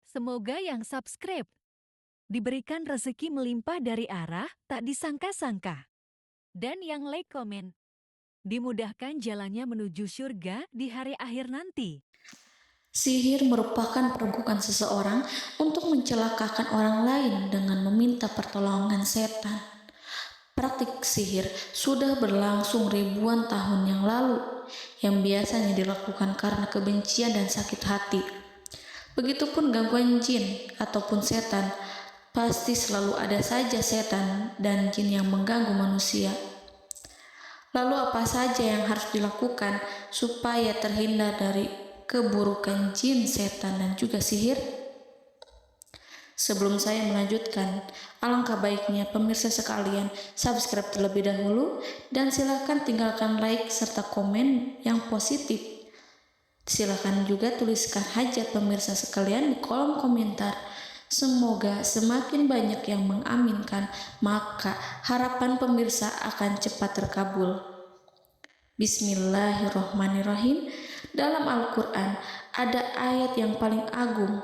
Semoga yang subscribe diberikan rezeki melimpah dari arah tak disangka-sangka. Dan yang like komen, dimudahkan jalannya menuju surga di hari akhir nanti. Sihir merupakan perbuatan seseorang untuk mencelakakan orang lain dengan meminta pertolongan setan. Praktik sihir sudah berlangsung ribuan tahun yang lalu, yang biasanya dilakukan karena kebencian dan sakit hati. Begitupun gangguan jin ataupun setan, pasti selalu ada saja setan dan jin yang mengganggu manusia. Lalu apa saja yang harus dilakukan supaya terhindar dari keburukan jin, setan, dan juga sihir? Sebelum saya melanjutkan, alangkah baiknya pemirsa sekalian subscribe terlebih dahulu dan silakan tinggalkan like serta komen yang positif. Silakan juga tuliskan hajat pemirsa sekalian di kolom komentar. Semoga semakin banyak yang mengaminkan, maka harapan pemirsa akan cepat terkabul. Bismillahirrohmanirrohim. Dalam Al-Quran ada ayat yang paling agung.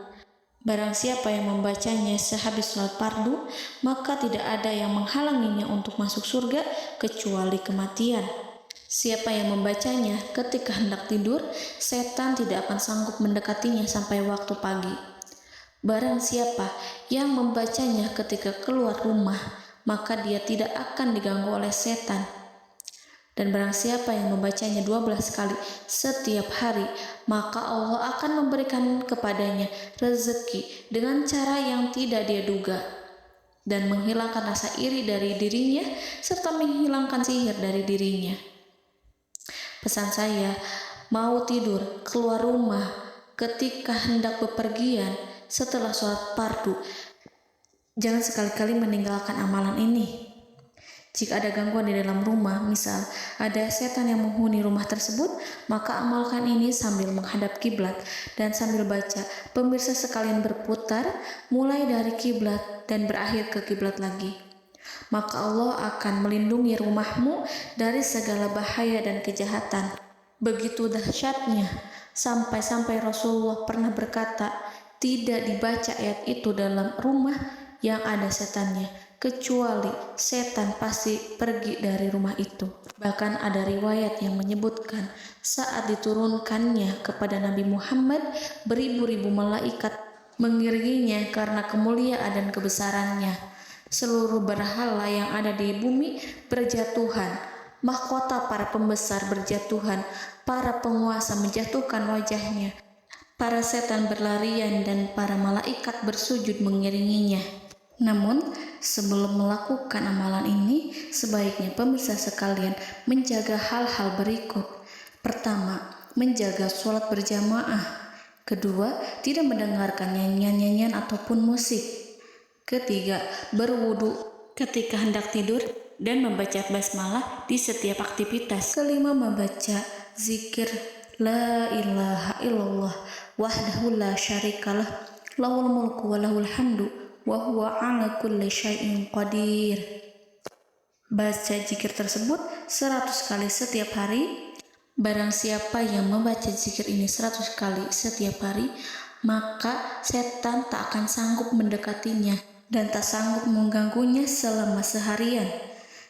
Barang siapa yang membacanya sehabis sholat fardu, maka tidak ada yang menghalanginya untuk masuk surga kecuali kematian. Siapa yang membacanya ketika hendak tidur, setan tidak akan sanggup mendekatinya sampai waktu pagi. Barang siapa yang membacanya ketika keluar rumah, maka dia tidak akan diganggu oleh setan. Dan barang siapa yang membacanya 12 kali setiap hari, maka Allah akan memberikan kepadanya rezeki dengan cara yang tidak dia duga, dan menghilangkan rasa iri dari dirinya, serta menghilangkan sihir dari dirinya. Pesan saya, mau tidur, keluar rumah, ketika hendak bepergian, setelah sholat fardu, jangan sekali-kali meninggalkan amalan ini. Jika ada gangguan di dalam rumah, misal ada setan yang menghuni rumah tersebut, maka amalkan ini sambil menghadap kiblat dan sambil baca. Pemirsa sekalian berputar mulai dari kiblat dan berakhir ke kiblat lagi. Maka Allah akan melindungi rumahmu dari segala bahaya dan kejahatan. Begitu dahsyatnya, sampai-sampai Rasulullah pernah berkata, tidak dibaca ayat itu dalam rumah yang ada setannya, kecuali setan pasti pergi dari rumah itu. Bahkan ada riwayat yang menyebutkan saat diturunkannya kepada Nabi Muhammad, beribu-ribu malaikat mengiringinya karena kemuliaan dan kebesarannya. Seluruh berhala yang ada di bumi berjatuhan, mahkota para pembesar berjatuhan, para penguasa menjatuhkan wajahnya, para setan berlarian, dan para malaikat bersujud mengiringinya. Namun, sebelum melakukan amalan ini, sebaiknya pemirsa sekalian menjaga hal-hal berikut. Pertama, menjaga sholat berjamaah. Kedua, tidak mendengarkan nyanyian-nyanyian ataupun musik. Ketiga, berwudu ketika hendak tidur dan membaca basmalah di setiap aktivitas. Kelima, membaca zikir la ilaha illallah wahdahu la syarikalah lahul mulku wa lahul hamdu wa huwa ala kulli syai'in qadir. Baca zikir tersebut 100 kali setiap hari. Barang siapa yang membaca zikir ini 100 kali setiap hari, maka setan tak akan sanggup mendekatinya dan tak sanggup mengganggunya selama seharian.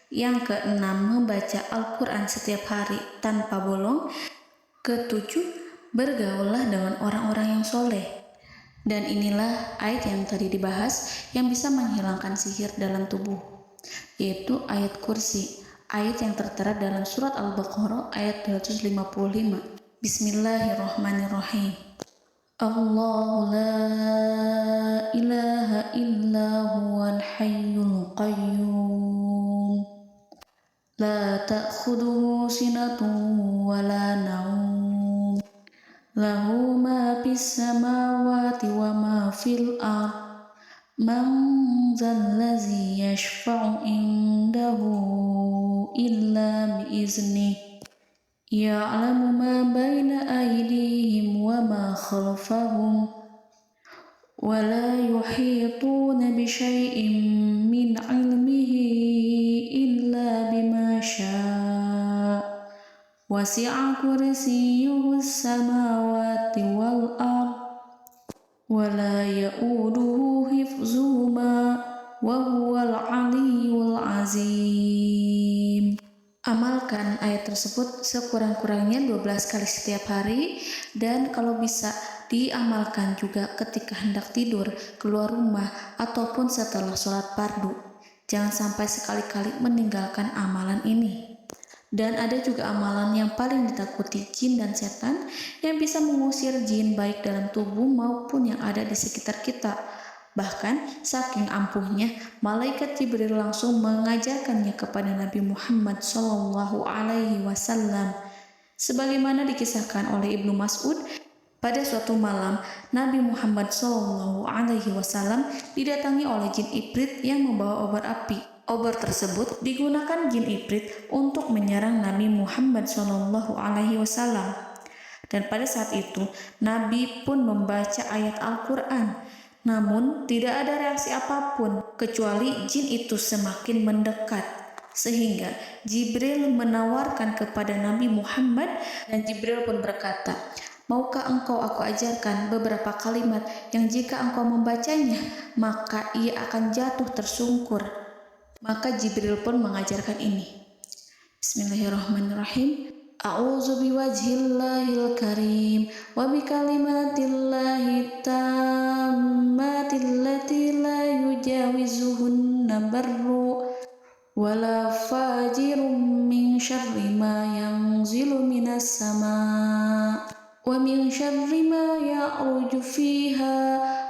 Yang keenam, membaca Al-Quran setiap hari tanpa bolong. Ketujuh, bergaullah dengan orang-orang yang soleh. Dan inilah ayat yang tadi dibahas yang bisa menghilangkan sihir dalam tubuh, yaitu ayat kursi, ayat yang tertera dalam surat Al-Baqarah ayat 255. Bismillahirrahmanirrahim. Allahu la ilaha illa huwal hayyul qayyum la ta'khuduhu sinatun wa la naum lahu ma fis samawati wa ma fil ard man zallazi yashfa'u indahu illa biiznih ya'lamu ma baina aydihim wa ma khalfahum wa la yuhituna bi syai'in min 'ilmihi illa bima syaa' wasi'a kursiyyuhu as-samawati wal ard wa ولا يؤوده حفظهما وهو العلي العظيم. Amalkan ayat tersebut sekurang-kurangnya 12 kali setiap hari, dan kalau bisa diamalkan juga ketika hendak tidur, keluar rumah, ataupun setelah sholat fardu. Jangan sampai sekali-kali meninggalkan amalan ini. Dan ada juga amalan yang paling ditakuti jin dan setan, yang bisa mengusir jin baik dalam tubuh maupun yang ada di sekitar kita. Bahkan saking ampuhnya, malaikat Jibril langsung mengajarkannya kepada Nabi Muhammad SAW. Sebagaimana dikisahkan oleh Ibnu Mas'ud, pada suatu malam Nabi Muhammad SAW didatangi oleh jin Ifrit yang membawa obor api. Obor tersebut digunakan jin Ifrit untuk menyerang Nabi Muhammad SAW. Dan pada saat itu Nabi pun membaca ayat Al-Quran. Namun tidak ada reaksi apapun kecuali jin itu semakin mendekat, sehingga Jibril menawarkan kepada Nabi Muhammad, dan Jibril pun berkata, "Maukah engkau aku ajarkan beberapa kalimat yang jika engkau membacanya maka ia akan jatuh tersungkur?" Maka Jibril pun mengajarkan ini. Bismillahirrahmanirrahim. A'udzu biwajhillahil karim wa bikalimatillahi tammati allati la yujawizuhunna barru wala fajirun min syarri ma yanzilu minas sama' wa min syarri ma ya'ruju fiha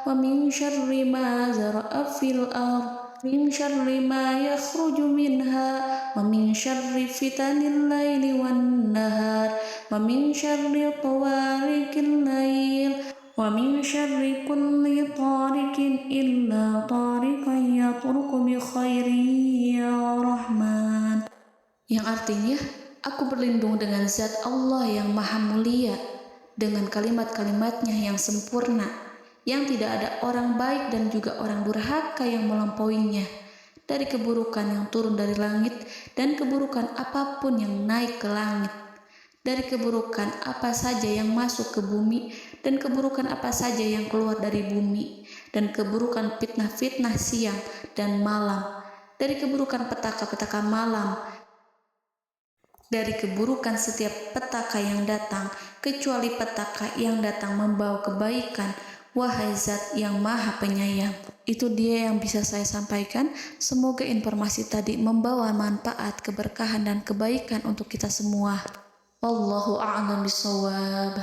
wa min syarri ma zara'a fil ardh min syarri ma yakhruju minha wa min syarri fitanil laili wan nahar wa min syarri tawarikil lail wa min syarri kulli tarikin illa tarikan yatruku bi khairin ya Rahman. Yang artinya, aku berlindung dengan zat Allah yang maha mulia, dengan kalimat-kalimatnya yang sempurna, yang tidak ada orang baik dan juga orang durhaka yang melampauinya, dari keburukan yang turun dari langit dan keburukan apapun yang naik ke langit, dari keburukan apa saja yang masuk ke bumi dan keburukan apa saja yang keluar dari bumi, dan keburukan fitnah-fitnah siang dan malam, dari keburukan petaka-petaka malam, dari keburukan setiap petaka yang datang, kecuali petaka yang datang membawa kebaikan. Wahai Zat yang Maha Penyayang. Itu dia yang bisa saya sampaikan. Semoga informasi tadi membawa manfaat, keberkahan, dan kebaikan untuk kita semua. Wallahu a'lam bishawab.